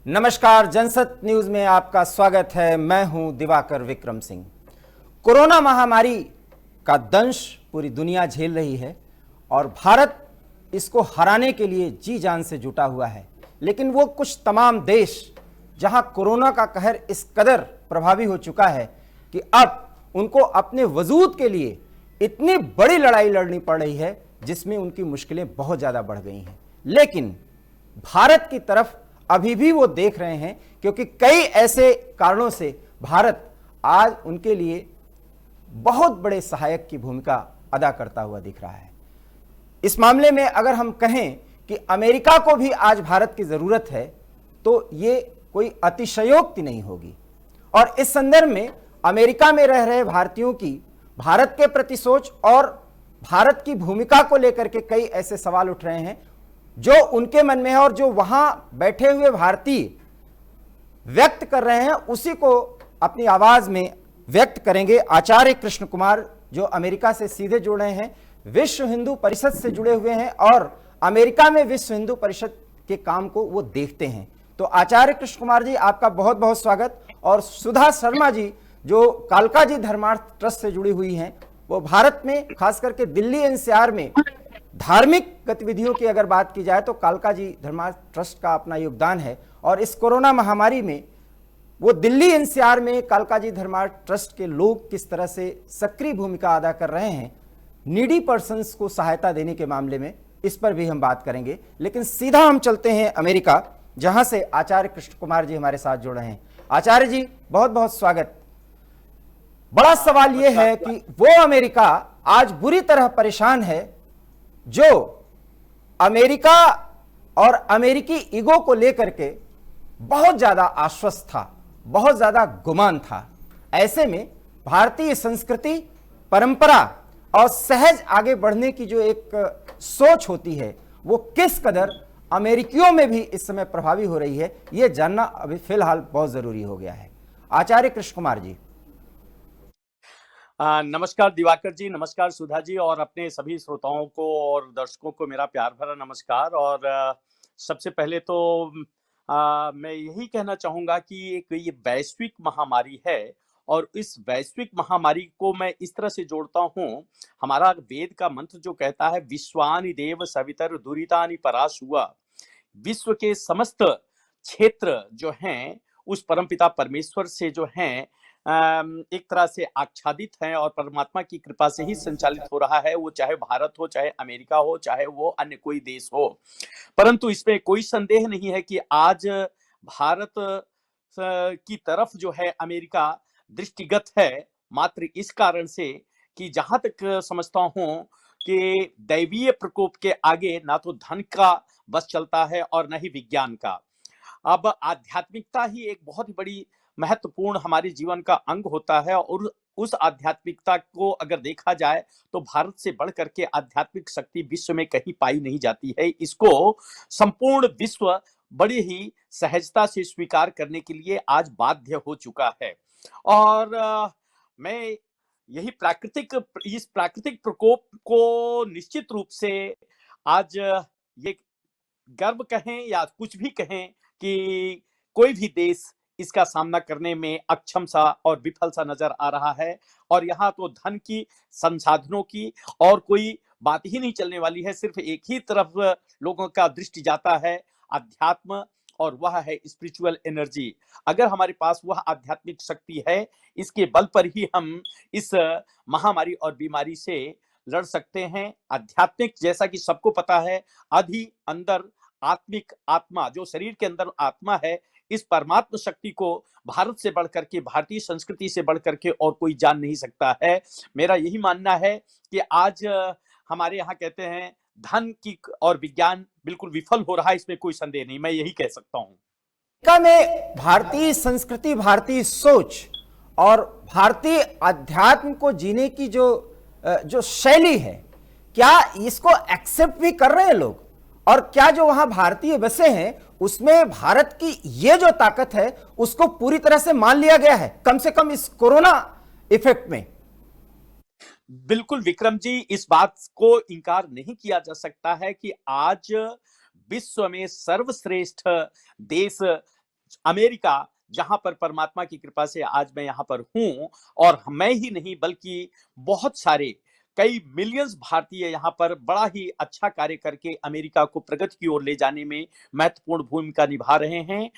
नमस्कार, जनसत न्यूज में आपका स्वागत है। मैं हूं दिवाकर विक्रम सिंह। कोरोना महामारी का दंश पूरी दुनिया झेल रही है और भारत इसको हराने के लिए जी जान से जुटा हुआ है। लेकिन वो कुछ तमाम देश जहां कोरोना का कहर इस कदर प्रभावी हो चुका है कि अब उनको अपने वजूद के लिए इतनी बड़ी लड़ाई लड़नी पड़ रही है जिसमें उनकी मुश्किलें बहुत ज़्यादा बढ़ गई हैं। लेकिन भारत की तरफ अभी भी वो देख रहे हैं, क्योंकि कई ऐसे कारणों से भारत आज उनके लिए बहुत बड़े सहायक की भूमिका अदा करता हुआ दिख रहा है। इस मामले में अगर हम कहें कि अमेरिका को भी आज भारत की जरूरत है तो ये कोई अतिशयोक्ति नहीं होगी। और इस संदर्भ में अमेरिका में रह रहे भारतीयों की भारत के प्रति सोच और भारत की भूमिका को लेकर के कई ऐसे सवाल उठ रहे हैं जो उनके मन में है और जो वहां बैठे हुए भारतीय व्यक्त कर रहे हैं, उसी को अपनी आवाज में व्यक्त करेंगे आचार्य कृष्ण कुमार, जो अमेरिका से सीधे जुड़ रहे हैं, विश्व हिंदू परिषद से जुड़े हुए हैं और अमेरिका में विश्व हिंदू परिषद के काम को वो देखते हैं। तो आचार्य कृष्ण कुमार जी, आपका बहुत बहुत स्वागत। और सुधा शर्मा जी, जो कालका जी धर्मार्थ ट्रस्ट से जुड़ी हुई हैं, वो भारत में खास करके दिल्ली एनसीआर में धार्मिक गतिविधियों की अगर बात की जाए तो कालका जी धर्मार्थ ट्रस्ट का अपना योगदान है। और इस कोरोना महामारी में वो दिल्ली एनसीआर में कालका जी धर्मार्थ ट्रस्ट के लोग किस तरह से सक्रिय भूमिका अदा कर रहे हैं नीडी पर्सन्स को सहायता देने के मामले में, इस पर भी हम बात करेंगे। लेकिन सीधा हम चलते हैं अमेरिका, जहां से आचार्य कृष्ण कुमार जी हमारे साथ जुड़ रहे हैं। आचार्य जी, बहुत बहुत स्वागत। बड़ा सवाल यह है कि वो अमेरिका आज बुरी तरह परेशान है जो अमेरिका और अमेरिकी ईगो को लेकर के बहुत ज्यादा आश्वस्त था, बहुत ज्यादा गुमान था। ऐसे में भारतीय संस्कृति, परंपरा और सहज आगे बढ़ने की जो एक सोच होती है वो किस कदर अमेरिकियों में भी इस समय प्रभावी हो रही है, यह जानना अभी फिलहाल बहुत जरूरी हो गया है। आचार्य कृष्ण कुमार जी। नमस्कार दिवाकर जी, नमस्कार सुधा जी, और अपने सभी श्रोताओं को और दर्शकों को मेरा प्यार भरा नमस्कार। और सबसे पहले तो मैं यही कहना चाहूंगा कि एक ये वैश्विक महामारी है और इस वैश्विक महामारी को मैं इस तरह से जोड़ता हूँ, हमारा वेद का मंत्र जो कहता है विश्वानि देव सवितर दुरितानि पराशुआ, विश्व के समस्त क्षेत्र जो हैं उस परमपिता परमेश्वर से जो हैं एक तरह से आच्छादित हैं और परमात्मा की कृपा से ही संचालित हो रहा है। वो चाहे भारत हो, चाहे अमेरिका हो, चाहे वो अन्य कोई देश हो। परंतु इसमें कोई संदेह नहीं है कि आज भारत की तरफ जो है अमेरिका दृष्टिगत है, मात्र इस कारण से कि जहां तक समझता हूं कि दैवीय प्रकोप के आगे ना तो धन का बस चलता है और न ही विज्ञान का। अब आध्यात्मिकता ही एक बहुत ही बड़ी महत्वपूर्ण हमारे जीवन का अंग होता है और उस आध्यात्मिकता को अगर देखा जाए तो भारत से बढ़ करके आध्यात्मिक शक्ति विश्व में कहीं पाई नहीं जाती है। इसको संपूर्ण विश्व बड़ी ही सहजता से स्वीकार करने के लिए आज बाध्य हो चुका है। और मैं यही इस प्राकृतिक प्रकोप को निश्चित रूप से आज ये गर्व कहें या कुछ भी कहें कि कोई भी देश इसका सामना करने में अक्षम सा और विफल सा नजर आ रहा है। और यहाँ तो धन की, संसाधनों की और कोई बात ही नहीं चलने वाली है। सिर्फ एक ही तरफ लोगों का दृष्टि जाता है, अध्यात्म, और वह है स्पिरिचुअल एनर्जी। अगर हमारे पास वह आध्यात्मिक शक्ति है, इसके बल पर ही हम इस महामारी और बीमारी से लड़ सकते हैं। आध्यात्मिक, जैसा कि सबको पता है, आदि अंदर आत्मिक आत्मा, जो शरीर के अंदर आत्मा है, इस परमात्मा शक्ति को भारत से बढ़ करके, भारतीय संस्कृति से बढ़ करके और कोई जान नहीं सकता है। मेरा यही मानना है कि आज हमारे यहाँ कहते हैं धन की और विज्ञान बिल्कुल विफल हो रहा है, इसमें कोई संदेह नहीं, मैं यही कह सकता हूँ। अमेरिका में भारतीय संस्कृति, भारतीय सोच और भारतीय अध्यात्म को जीने की जो शैली है, क्या इसको एक्सेप्ट भी कर रहे हैं लोग? और क्या जो वहां भारतीय बसे हैं उसमें भारत की ये जो ताकत है उसको पूरी तरह से मान लिया गया है, कम से कम इस कोरोना इफेक्ट में? बिल्कुल विक्रम जी, इस बात को इनकार नहीं किया जा सकता है कि आज विश्व में सर्वश्रेष्ठ देश अमेरिका, जहां पर परमात्मा की कृपा से आज मैं यहां पर हूं, और मैं ही नहीं बल्कि बहुत सारे कई मिलियंस भारतीय यहां पर बड़ा ही अच्छा कार्य करके अमेरिका को प्रगति की ओर ले जाने में महत्वपूर्ण भूमिका निभा रहे हैं।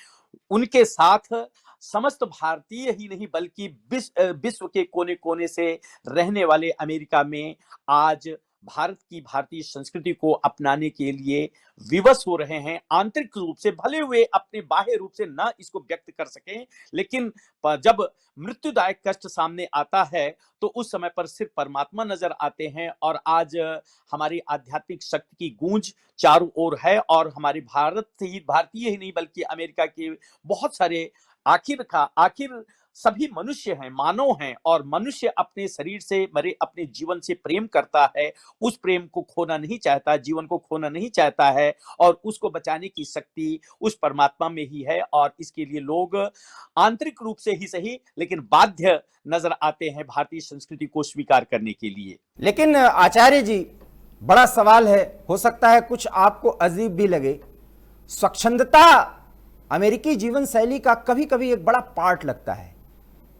उनके साथ समस्त भारतीय ही नहीं बल्कि विश्व के कोने कोने से रहने वाले अमेरिका में आज भारत की भारतीय संस्कृति को अपनाने के लिए विवश हो रहे हैं। आंतरिक रूप से भले हुए अपने बाह्य रूप से ना इसको व्यक्त कर सकें, लेकिन जब मृत्युदायक कष्ट सामने आता है तो उस समय पर सिर्फ परमात्मा नजर आते हैं। और आज हमारी आध्यात्मिक शक्ति की गूंज चारों ओर है, और हमारे भारतीय ही नहीं बल्कि अमेरिका के बहुत सारे आखिर सभी मनुष्य हैं, मानव हैं, और मनुष्य अपने शरीर से मरे अपने जीवन से प्रेम करता है, उस प्रेम को खोना नहीं चाहता, जीवन को खोना नहीं चाहता है, और उसको बचाने की शक्ति उस परमात्मा में ही है। और इसके लिए लोग आंतरिक रूप से ही सही लेकिन बाध्य नजर आते हैं भारतीय संस्कृति को स्वीकार करने के लिए। लेकिन आचार्य जी, बड़ा सवाल है, हो सकता है कुछ आपको अजीब भी लगे, स्वच्छंदता अमेरिकी जीवन शैली का कभी कभी एक बड़ा पार्ट लगता है।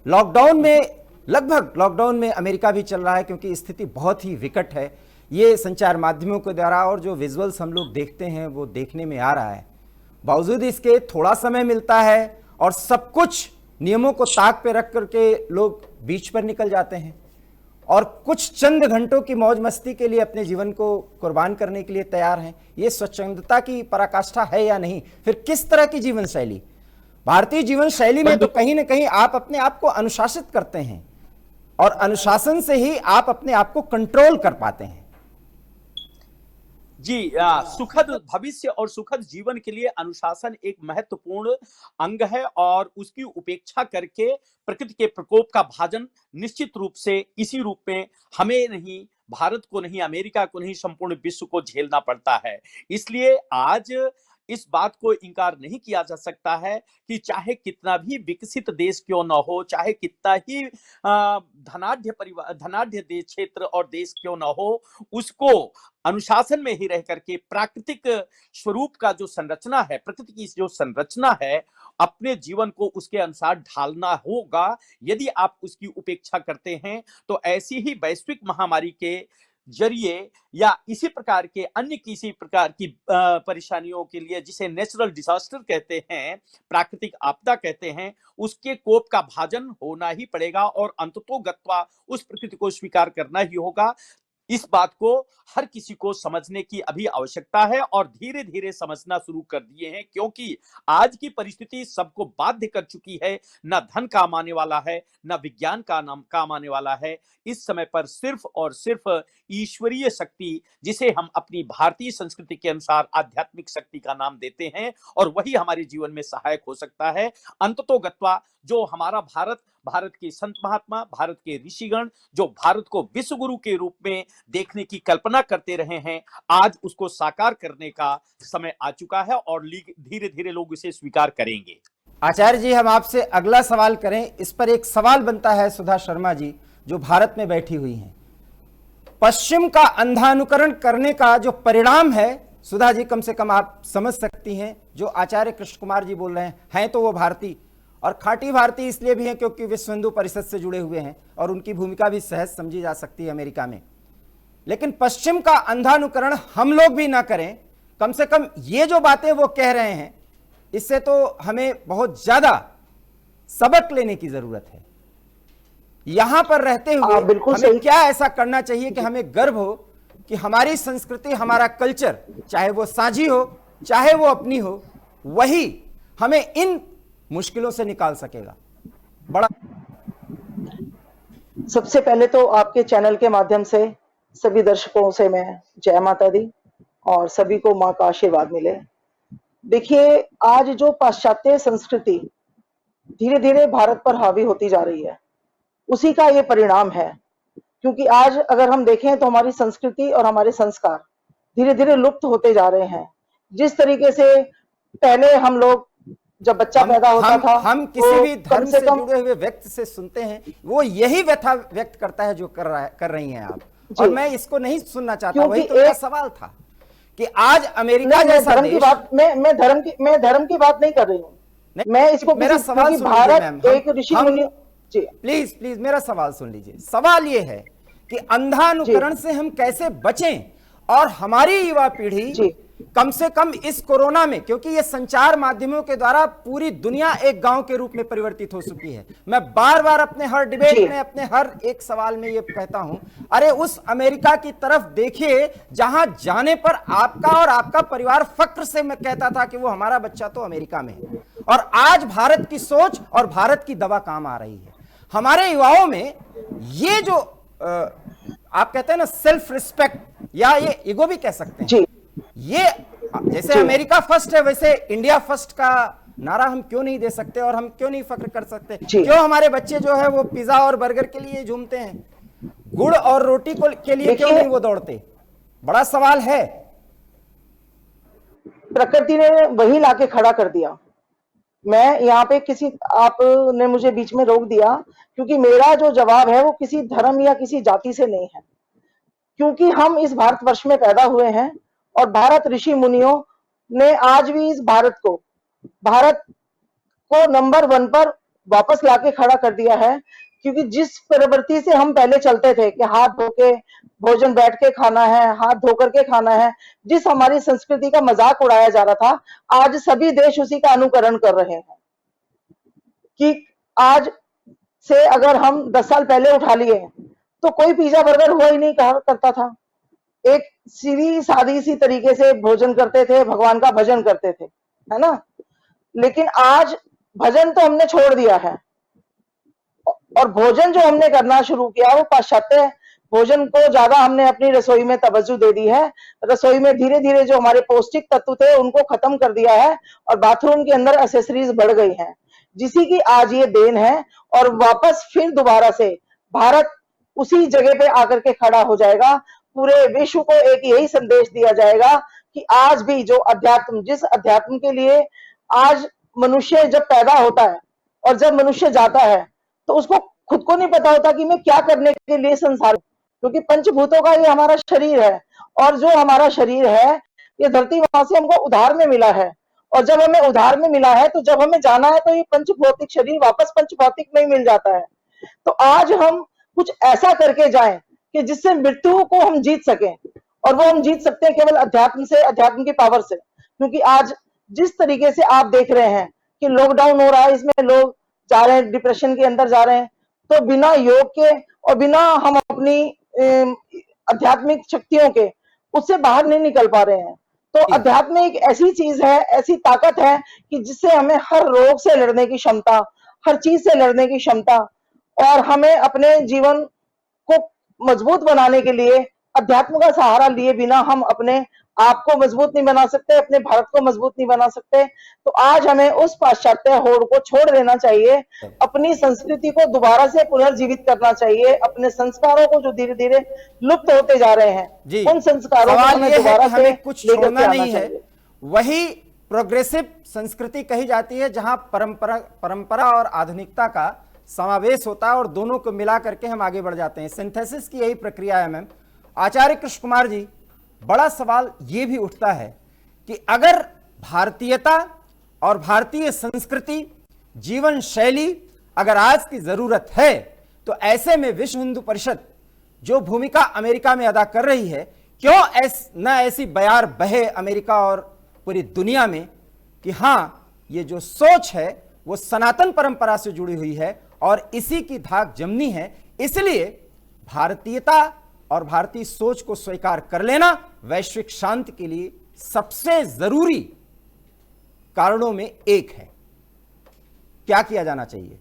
लगभग लॉकडाउन में अमेरिका भी चल रहा है, क्योंकि स्थिति बहुत ही विकट है। ये संचार माध्यमों के द्वारा और जो विजुअल्स हम लोग देखते हैं वो देखने में आ रहा है। बावजूद इसके थोड़ा समय मिलता है और सब कुछ नियमों को ताक पे रख करके लोग बीच पर निकल जाते हैं और कुछ चंद घंटों की मौज मस्ती के लिए अपने जीवन को कुर्बान करने के लिए तैयार हैं। ये स्वच्छंदता की पराकाष्ठा है या नहीं? फिर किस तरह की जीवन शैली? भारतीय जीवन शैली में तो कहीं ना कहीं आप अपने आप को अनुशासित करते हैं, और अनुशासन से ही आप अपने आप को कंट्रोल कर पाते हैं। जी, सुखद भविष्य और सुखद जीवन के लिए अनुशासन एक महत्वपूर्ण अंग है, और उसकी उपेक्षा करके प्रकृति के प्रकोप का भाजन निश्चित रूप से इसी रूप में हमें नहीं, भारत को नहीं, अमेरिका को नहीं, संपूर्ण विश्व को झेलना पड़ता है। इसलिए आज इस बात को इनकार नहीं किया जा सकता है कि चाहे कितना भी विकसित देश क्यों न हो, चाहे कितना ही धनाढ्य देश क्षेत्र और देश क्यों न हो, उसको अनुशासन में ही रह करके प्राकृतिक स्वरूप का जो संरचना है, प्रकृति की जो संरचना है, अपने जीवन को उसके अनुसार ढालना होगा। यदि आप उसकी उपेक्षा करते हैं तो ऐसी ही वैश्विक महामारी के जरिए या इसी प्रकार के अन्य किसी प्रकार की परेशानियों के लिए, जिसे नेचुरल डिजास्टर कहते हैं, प्राकृतिक आपदा कहते हैं, उसके कोप का भाजन होना ही पड़ेगा, और अंततोगत्वा उस प्रकृति को स्वीकार करना ही होगा। इस बात को हर किसी को समझने की अभी आवश्यकता है, और धीरे धीरे समझना शुरू कर दिए हैं, क्योंकि आज की परिस्थिति सबको बाध्य कर चुकी है। न धन काम आने वाला है, न विज्ञान का नाम काम आने वाला है। इस समय पर सिर्फ और सिर्फ ईश्वरीय शक्ति, जिसे हम अपनी भारतीय संस्कृति के अनुसार आध्यात्मिक शक्ति का नाम देते हैं, और वही हमारे जीवन में सहायक हो सकता है। अंततोगत्वा जो हमारा भारत के संत महात्मा, भारत के ऋषिगण जो भारत को विश्व गुरु के रूप में देखने की कल्पना करते रहे हैं, आज उसको साकार करने का समय आ चुका है, और धीरे धीरे लोग इसे स्वीकार करेंगे। आचार्य जी, हम आपसे अगला सवाल करें। इस पर एक सवाल बनता है सुधा शर्मा जी, जो भारत में बैठी हुई हैं। पश्चिम का अंधानुकरण करने का जो परिणाम है, सुधा जी कम से कम आप समझ सकती हैं, जो आचार्य कृष्ण कुमार जी बोल रहे हैं तो वो भारतीय, और खाटी भारतीय इसलिए भी हैं क्योंकि विश्व हिंदू परिषद से जुड़े हुए हैं, और उनकी भूमिका भी सहज समझी जा सकती है अमेरिका में। लेकिन पश्चिम का अंधानुकरण हम लोग भी ना करें, कम से कम ये जो बातें वो कह रहे हैं, इससे तो हमें बहुत ज्यादा सबक लेने की जरूरत है। यहां पर रहते हुए हमें क्या ऐसा करना चाहिए कि हमें गर्व हो कि हमारी संस्कृति, हमारा कल्चर, चाहे वो साझी हो चाहे वो अपनी हो, वही हमें इन मुश्किलों से निकाल सकेगा। बड़ा सबसे पहले तो आपके चैनल के माध्यम से सभी दर्शकों से मैं जय माता दी, और सभी को माँ का आशीर्वाद मिले। देखिए, आज जो पाश्चात्य संस्कृति धीरे धीरे भारत पर हावी होती जा रही है, उसी का ये परिणाम है। क्योंकि आज अगर हम देखें तो हमारी संस्कृति और हमारे संस्कार धीरे धीरे लुप्त होते जा रहे हैं। जिस तरीके से पहले हम लोग जब बच्चा पैदा होता था, हम किसी भी धर्म से जुड़े हुए व्यक्ति से सुनते हैं, वो यही व्यथा व्यक्त करता है जो कर रही हैं आप, और मैं इसको नहीं सुनना चाहता। वही तो मेरा सवाल था कि आज अमेरिका जैसा धर्म की बात मैं धर्म की बात नहीं कर रही हूँ। नहीं, मैं इसको मेरा किसी, सवाल क्योंकि सुन लीजिए भारत मैम, एक ऋषि मुनि। जी प्लीज प्लीज मेरा सवाल सुन लीजिए। सवाल ये है कि अंधानुकरण से हम कैसे बचें और हमारी युवा पीढ़ी जी कम से कम इस कोरोना में, क्योंकि ये संचार माध्यमों के द्वारा पूरी दुनिया एक गांव के रूप में परिवर्तित हो चुकी है। मैं बार बार अपने हर डिबेट जी में, अपने हर एक सवाल में ये कहता हूं, अरे उस अमेरिका की तरफ देखिए जहां जाने पर आपका और आपका परिवार फक्र से मैं कहता था कि वो हमारा बच्चा तो अमेरिका में है, और आज भारत की सोच और भारत की दवा काम आ रही है। हमारे युवाओं में ये जो आप कहते हैं ना सेल्फ रिस्पेक्ट, या ये ईगो भी कह सकते हैं, जी ये जैसे जी अमेरिका फर्स्ट है वैसे इंडिया फर्स्ट का नारा हम क्यों नहीं दे सकते, और हम क्यों नहीं फक्र कर सकते? जी क्यों हमारे बच्चे जो है वो पिज्जा और बर्गर के लिए झूमते हैं, गुड़ और रोटी के लिए क्यों नहीं वो दौड़ते? बड़ा सवाल है। प्रकृति ने वही लाके खड़ा कर दिया। मैं यहाँ पे किसी, आपने मुझे बीच में रोक दिया, क्योंकि मेरा जो जवाब है वो किसी धर्म या किसी जाति से नहीं है, क्योंकि हम इस भारतवर्ष में पैदा हुए हैं और भारत ऋषि मुनियों ने आज भी इस भारत को नंबर 1 पर वापस लाके खड़ा कर दिया है। क्योंकि जिस प्रवृत्ति से हम पहले चलते थे कि हाथ धो के भोजन बैठ के खाना है, हाथ धो करके खाना है, जिस हमारी संस्कृति का मजाक उड़ाया जा रहा था, आज सभी देश उसी का अनुकरण कर रहे हैं। कि आज से अगर हम 10 साल पहले उठा लिए तो कोई पिज्जा बर्गर हुआ ही नहीं कहा करता था। एक सीधी सादी सी तरीके से भोजन करते थे, भगवान का भजन करते थे, है ना। लेकिन आज भजन तो हमने छोड़ दिया है, और भोजन जो हमने करना शुरू किया वो पाश्चात्य भोजन को ज्यादा हमने अपनी रसोई में तवज्जो दे दी है। रसोई में धीरे धीरे जो हमारे पौष्टिक तत्व थे उनको खत्म कर दिया है, और बाथरूम के अंदर एसेसरीज बढ़ गई हैं, जिसी की आज ये देन है। और वापस फिर दोबारा से भारत उसी जगह पे आकर के खड़ा हो जाएगा। पूरे विश्व को एक यही संदेश दिया जाएगा कि आज भी जो अध्यात्म, जिस अध्यात्म के लिए आज मनुष्य जब पैदा होता है और जब मनुष्य जाता है तो उसको खुद को नहीं पता होता कि मैं क्या करने के लिए संसार, क्योंकि पंचभूतों का ये हमारा शरीर है, और जो हमारा शरीर है ये धरती मां से हमको उधार में मिला है। और जब हमें उधार में मिला है तो जब हमें जाना है तो ये पंचभौतिक शरीर वापस पंचभौतिक में ही मिल जाता है। तो आज हम कुछ ऐसा करके जाएं कि जिससे मृत्यु को हम जीत सकें, और वो हम जीत सकते हैं केवल अध्यात्म से, अध्यात्म की पावर से। क्योंकि आज जिस तरीके से आप देख रहे हैं कि लॉकडाउन हो रहा है, इसमें लोग जा रहे हैं, डिप्रेशन के अंदर जा रहे हैं, तो बिना योग के और बिना हम अपनी आध्यात्मिक शक्तियों के उससे बाहर नहीं निकल पा रहे हैं। तो अध्यात्म एक ऐसी चीज है, ऐसी ताकत है कि जिससे हमें हर रोग से लड़ने की क्षमता, हर चीज से लड़ने की क्षमता, और हमें अपने जीवन को मजबूत बनाने के लिए अध्यात्म का सहारा लिए बिना हम अपने आप को मजबूत नहीं बना सकते, अपने भारत को मजबूत नहीं बना सकते। तो आज हमें उस पाश्चात्य होड़ को छोड़ देना चाहिए, अपनी संस्कृति को दोबारा से पुनर्जीवित करना चाहिए, अपने संस्कारों को जो धीरे धीरे लुप्त होते जा रहे हैं उन संस्कारों को हमें दोबारा से कुछ छोड़ना नहीं है। वही प्रोग्रेसिव संस्कृति कही जाती है जहां परंपरा और आधुनिकता का समावेश होता है, और दोनों को मिला करके हम आगे बढ़ जाते हैं। सिंथेसिस की यही प्रक्रिया है मैम। आचार्य कृष्ण कुमार जी, बड़ा सवाल यह भी उठता है कि अगर भारतीयता और भारतीय संस्कृति, जीवन शैली अगर आज की जरूरत है, तो ऐसे में विश्व हिंदू परिषद जो भूमिका अमेरिका में अदा कर रही है, क्यों न ऐसी बयार बहे अमेरिका और पूरी दुनिया में कि हां, ये जो सोच है वो सनातन परंपरा से जुड़ी हुई है और इसी की धाक जमनी है। इसलिए भारतीयता और भारतीय सोच को स्वीकार कर लेना वैश्विक शांति के लिए सबसे जरूरी कारणों में एक है। क्या किया जाना चाहिए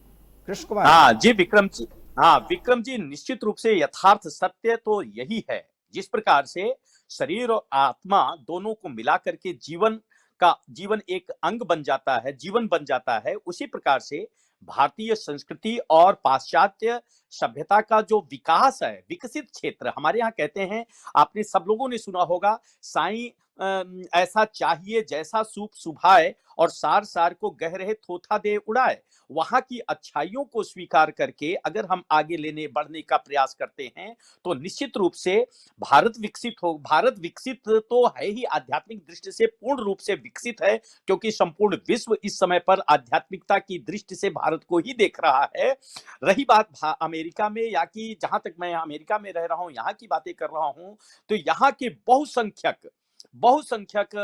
कृष्ण कुमार? हाँ जी विक्रम जी, निश्चित रूप से यथार्थ सत्य तो यही है। जिस प्रकार से शरीर और आत्मा दोनों को मिला करके जीवन एक अंग बन जाता है, जीवन बन जाता है, उसी प्रकार से भारतीय संस्कृति और पाश्चात्य सभ्यता का जो विकास है, विकसित क्षेत्र हमारे यहाँ कहते हैं, आपने सब लोगों ने सुना होगा, साईं ऐसा चाहिए जैसा सूप सुभाए और सार सार को गह रहे थोथा दे उड़ाए। वहां की अच्छाइयों को स्वीकार करके अगर हम आगे लेने बढ़ने का प्रयास करते हैं तो निश्चित रूप से भारत विकसित तो है ही, आध्यात्मिक दृष्टि से पूर्ण रूप से विकसित है, क्योंकि संपूर्ण विश्व इस समय पर आध्यात्मिकता की दृष्टि से भारत को ही देख रहा है। रही बात अमेरिका में, या कि जहां तक मैं अमेरिका में रह रहा हूं, यहाँ की बातें कर रहा हूं, तो यहाँ के बहुसंख्यक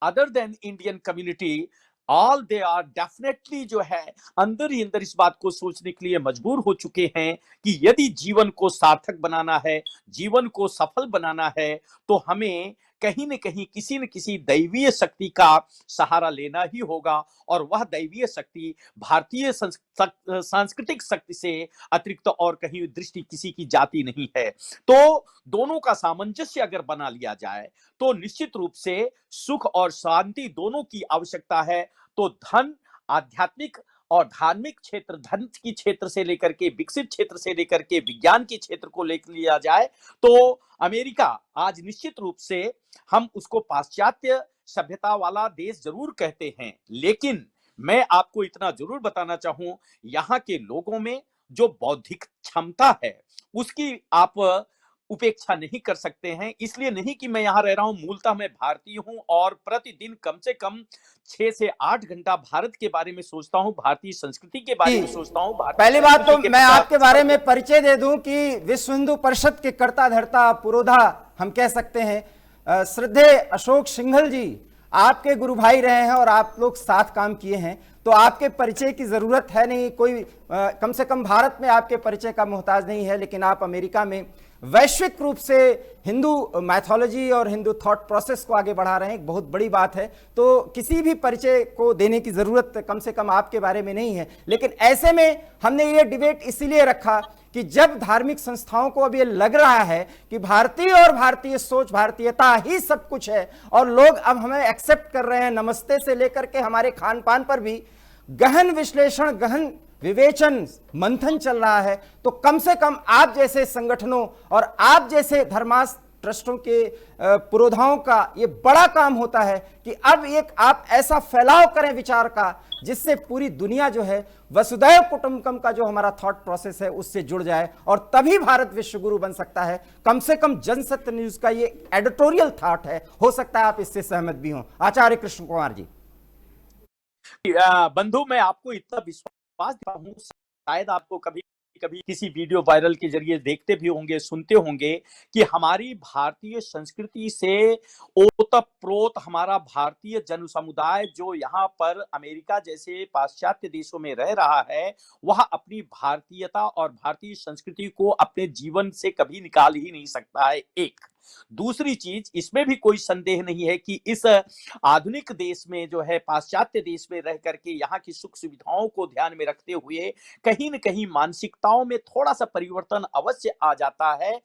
other than Indian community, all they are definitely जो है अंदर ही अंदर इस बात को सोचने के लिए मजबूर हो चुके हैं कि यदि जीवन को सार्थक बनाना है, जीवन को सफल बनाना है, तो हमें कहीं न कहीं किसी न किसी दैवीय शक्ति का सहारा लेना ही होगा, और वह दैवीय शक्ति भारतीय सांस्कृतिक शक्ति से अतिरिक्त और कहीं दृष्टि किसी की जाती नहीं है। तो दोनों का सामंजस्य अगर बना लिया जाए तो निश्चित रूप से सुख और शांति दोनों की आवश्यकता है। तो धन, आध्यात्मिक और धार्मिक क्षेत्र, धन की क्षेत्र से लेकर के विकसित क्षेत्र से लेकर के विज्ञान के क्षेत्र को लेकर लिया जाए तो अमेरिका आज निश्चित रूप से हम उसको पाश्चात्य सभ्यता वाला देश जरूर कहते हैं, लेकिन मैं आपको इतना जरूर बताना चाहूं, यहाँ के लोगों में जो बौद्धिक क्षमता है उसकी आप उपेक्षा नहीं कर सकते हैं। इसलिए नहीं कि मैं यहाँ रह रहा हूँ, मूलतः मैं भारतीय हूँ और प्रतिदिन कम से कम 6 से 8 घंटा भारत के बारे में सोचता हूँ, भारतीय संस्कृति के बारे में सोचता हूँ। पहली बात तो मैं आपके बारे में परिचय दे दूं कि विश्व हिंदू परिषद के कर्ता धर्ता पुरोधा हम कह सकते हैं श्रद्धेय अशोक सिंघल जी आपके गुरु भाई रहे हैं और आप लोग साथ काम किए हैं, तो आपके परिचय की जरूरत है नहीं, कोई कम से कम भारत में आपके परिचय का मोहताज नहीं है। लेकिन आप अमेरिका में वैश्विक रूप से हिंदू मैथोलॉजी और हिंदू थॉट प्रोसेस को आगे बढ़ा रहे हैं, एक बहुत बड़ी बात है। तो किसी भी परिचय को देने की जरूरत कम से कम आपके बारे में नहीं है। लेकिन ऐसे में हमने ये डिबेट इसीलिए रखा कि जब धार्मिक संस्थाओं को अब ये लग रहा है कि भारतीय और भारतीय सोच, भारतीयता ही सब कुछ है, और लोग अब हमें एक्सेप्ट कर रहे हैं, नमस्ते से लेकर के हमारे खान पान पर भी गहन विश्लेषण, गहन विवेचन, मंथन चल रहा है, तो कम से कम आप जैसे संगठनों और आप जैसे धर्मास्थ ट्रस्टों के पुरोधाओं का ये बड़ा काम होता है कि अब एक आप ऐसा फैलाव करें विचार का जिससे पूरी दुनिया जो है वसुधैव कुटुंबकम का जो हमारा थॉट प्रोसेस है उससे जुड़ जाए, और तभी भारत विश्व गुरु बन सकता है। कम से कम जनसत्य न्यूज का ये एडिटोरियल थॉट है, हो सकता है आप इससे सहमत भी हों। आचार्य कृष्ण कुमार जी। बंधु, मैं आपको इतना विश्वास देता हूं, शायद आपको कभी कभी किसी वीडियो वायरल के जरिए देखते भी होंगे, सुनते होंगे कि हमारी भारतीय संस्कृति से ओतप्रोत हमारा भारतीय जन समुदाय जो यहाँ पर अमेरिका जैसे पाश्चात्य देशों में रह रहा है, वह अपनी भारतीयता और भारतीय संस्कृति को अपने जीवन से कभी निकाल ही नहीं सकता है। एक दूसरी चीज, इसमें भी कोई संदेह नहीं है कि इस आधुनिक देश में जो है, पाश्चात्य देश में रह करके यहाँ की सुख सुविधाओं को ध्यान में रखते हुए कहीं न कहीं मानसिकताओं में थोड़ा सा परिवर्तन अवश्य आ जाता है,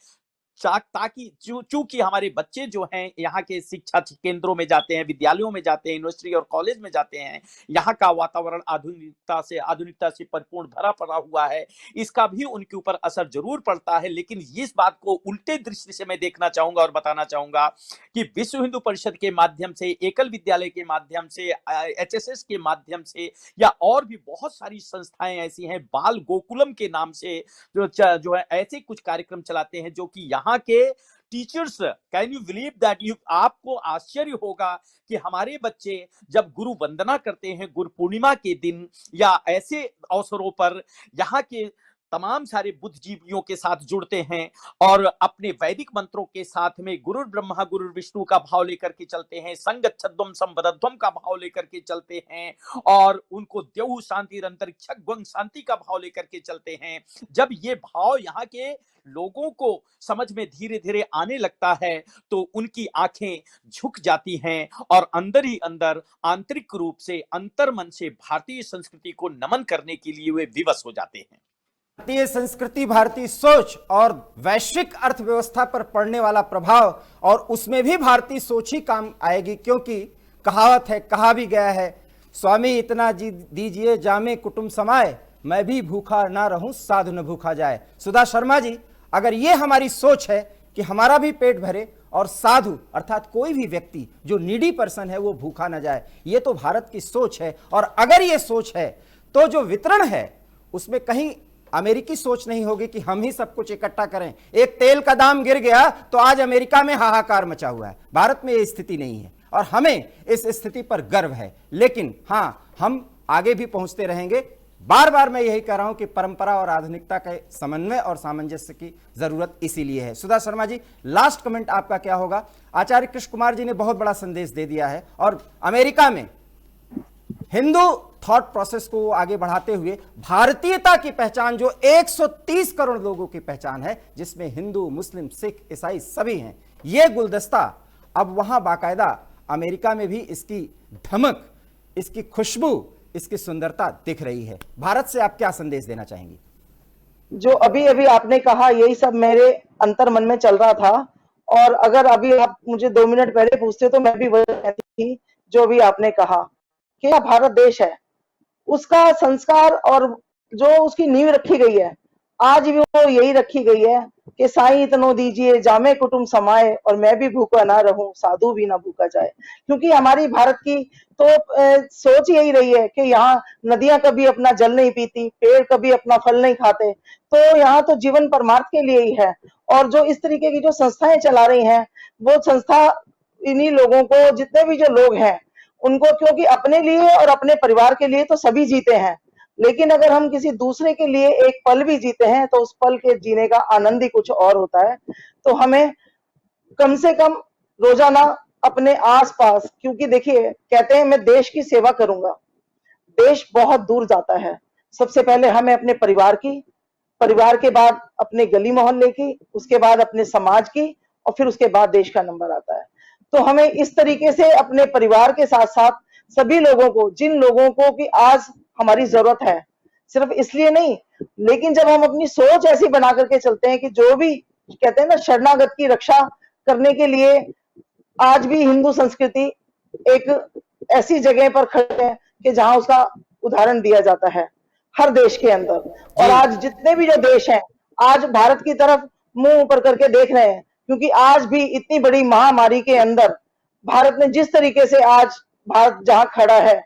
ताकि चूंकि हमारे बच्चे जो हैं यहाँ के शिक्षा केंद्रों में जाते हैं, विद्यालयों में जाते हैं, यूनिवर्सिटी और कॉलेज में जाते हैं, यहाँ का वातावरण आधुनिकता से परिपूर्ण भरा पड़ा हुआ है, इसका भी उनके ऊपर असर जरूर पड़ता है। लेकिन इस बात को उल्टे दृष्टि से मैं देखना चाहूंगा और बताना चाहूंगा कि विश्व हिंदू परिषद के माध्यम से, एकल विद्यालय के माध्यम से, HSS के माध्यम से, या और भी बहुत सारी संस्थाएं ऐसी हैं, बाल गोकुलम के नाम से जो है ऐसे कुछ कार्यक्रम चलाते हैं जो कि यहाँ के teachers, can you believe that, आपको आश्चर्य होगा कि हमारे बच्चे जब गुरु वंदना करते हैं गुरु पूर्णिमा के दिन या ऐसे अवसरों पर, यहाँ के तमाम सारे बुद्धिजीवियों के साथ जुड़ते हैं और अपने वैदिक मंत्रों के साथ में गुरु ब्रह्मा गुरु विष्णु का भाव लेकर के चलते हैं, संगच्छध्वम संवदध्वम का भाव लेकर के चलते हैं, और उनको द्यौः शांतिरंतरिक्षं शांति का भाव लेकर के चलते हैं। जब ये भाव यहाँ के लोगों को समझ में धीरे धीरे आने लगता है तो उनकी आंखें झुक जाती हैं और अंदर ही अंदर आंतरिक रूप से, अंतर्मन से भारतीय संस्कृति को नमन करने के लिए वे विवश हो जाते हैं। भारतीय संस्कृति, भारतीय सोच और वैश्विक अर्थव्यवस्था पर पड़ने वाला प्रभाव, और उसमें भी भारतीय सोच ही काम आएगी, क्योंकि कहावत है, कहा भी गया है, स्वामी इतना दीजिए जामे कुटुंब समाए, मैं भी भूखा ना रहूं साधु न भूखा जाए। सुधा शर्मा जी, अगर ये हमारी सोच है कि हमारा भी पेट भरे और साधु अर्थात कोई भी व्यक्ति जो नीडी पर्सन है वो भूखा ना जाए, ये तो भारत की सोच है। और अगर ये सोच है तो जो वितरण है उसमें कहीं अमेरिकी सोच नहीं होगी कि हम ही सब कुछ इकट्ठा करें। एक तेल का दाम गिर गया तो आज अमेरिका में हाहाकार मचा हुआ है। भारत में ये स्थिति नहीं है और हमें इस स्थिति पर गर्व है। लेकिन हां, हम आगे भी पहुंचते रहेंगे। बार बार मैं यही कह रहा हूं कि परंपरा और आधुनिकता के समन्वय और सामंजस्य की जरूरत इसीलिए है। सुधा शर्मा जी, लास्ट कमेंट आपका क्या होगा? आचार्य कृष्ण कुमार जी ने बहुत बड़ा संदेश दे दिया है और अमेरिका में हिंदू थॉट प्रोसेस को आगे बढ़ाते हुए भारतीयता की पहचान जो 130 करोड़ लोगों की पहचान है, जिसमें हिंदू, मुस्लिम, सिख, ईसाई सभी हैं, यह गुलदस्ता अब वहां बाकायदा अमेरिका में भी इसकी धमक, इसकी खुशबू, इसकी सुंदरता दिख रही है। भारत से आप क्या संदेश देना चाहेंगी? जो अभी अभी आपने कहा यही सब मेरे अंतर मन में चल रहा था, और अगर अभी आप मुझे 2 मिनट पहले पूछते तो मैं भी वही कहती थी जो भी आपने कहा कि भारत देश है, उसका संस्कार और जो उसकी नींव रखी गई है आज भी वो यही रखी गई है कि साईं इतनो दीजिए जामे कुटुंब समाए और मैं भी भूखा ना रहूं साधु भी ना भूखा जाए। क्योंकि हमारी भारत की तो सोच यही रही है कि यहाँ नदियां कभी अपना जल नहीं पीती, पेड़ कभी अपना फल नहीं खाते, तो यहाँ तो जीवन परमार्थ के लिए ही है। और जो इस तरीके की जो संस्थाएं चला रही हैं वो संस्था इन्हीं लोगों को, जितने भी जो लोग हैं उनको, क्योंकि अपने लिए और अपने परिवार के लिए तो सभी जीते हैं, लेकिन अगर हम किसी दूसरे के लिए एक पल भी जीते हैं तो उस पल के जीने का आनंद ही कुछ और होता है। तो हमें कम से कम रोजाना अपने आसपास, क्योंकि देखिए कहते हैं मैं देश की सेवा करूंगा, देश बहुत दूर जाता है। सबसे पहले हमें अपने परिवार की, परिवार के बाद अपने गली मोहल्ले की, उसके बाद अपने समाज की, और फिर उसके बाद देश का नंबर आता है। तो हमें इस तरीके से अपने परिवार के साथ साथ सभी लोगों को, जिन लोगों को कि आज हमारी जरूरत है, सिर्फ इसलिए नहीं, लेकिन जब हम अपनी सोच ऐसी बना करके चलते हैं कि जो भी कहते हैं ना शरणागत की रक्षा करने के लिए आज भी हिंदू संस्कृति एक ऐसी जगह पर खड़े है कि जहां उसका उदाहरण दिया जाता है हर देश के अंदर। और आज जितने भी जो देश हैं आज भारत की तरफ मुंह ऊपर करके देख रहे हैं, क्योंकि आज भी इतनी बड़ी महामारी के अंदर भारत ने जिस तरीके से आज भारत जहां खड़ा है,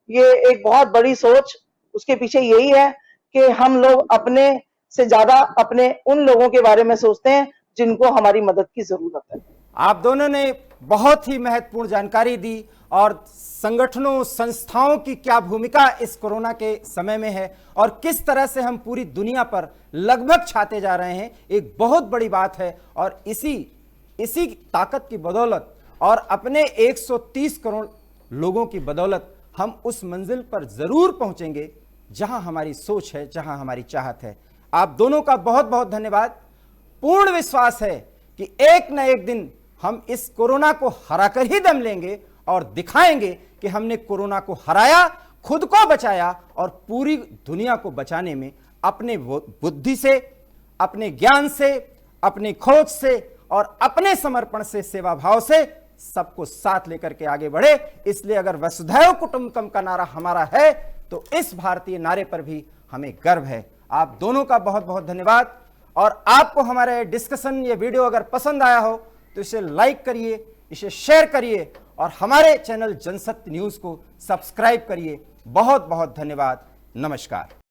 ये एक बहुत बड़ी सोच उसके पीछे यही है कि हम लोग अपने से ज्यादा अपने उन लोगों के बारे में सोचते हैं जिनको हमारी मदद की जरूरत है। आप दोनों ने बहुत ही महत्वपूर्ण जानकारी दी और संगठनों, संस्थाओं की क्या भूमिका इस कोरोना के समय में है और किस तरह से हम पूरी दुनिया पर लगभग छाते जा रहे हैं, एक बहुत बड़ी बात है। और इसी ताकत की बदौलत और अपने 130 करोड़ लोगों की बदौलत हम उस मंजिल पर जरूर पहुंचेंगे जहां हमारी सोच है, जहां हमारी चाहत है। आप दोनों का बहुत बहुत धन्यवाद। पूर्ण विश्वास है कि एक न एक दिन हम इस कोरोना को हराकर ही दम लेंगे और दिखाएंगे कि हमने कोरोना को हराया, खुद को बचाया और पूरी दुनिया को बचाने में अपने बुद्धि से, अपने ज्ञान से, अपनी खोज से और अपने समर्पण से, सेवा भाव से सबको साथ लेकर के आगे बढ़े। इसलिए अगर वसुधैव कुटुंबकम का नारा हमारा है तो इस भारतीय नारे पर भी हमें गर्व है। आप दोनों का बहुत बहुत धन्यवाद। और आपको हमारे डिस्कशन, ये वीडियो अगर पसंद आया हो तो इसे लाइक करिए, इसे शेयर करिए और हमारे चैनल जनसत्य न्यूज को सब्सक्राइब करिए। बहुत बहुत धन्यवाद। नमस्कार।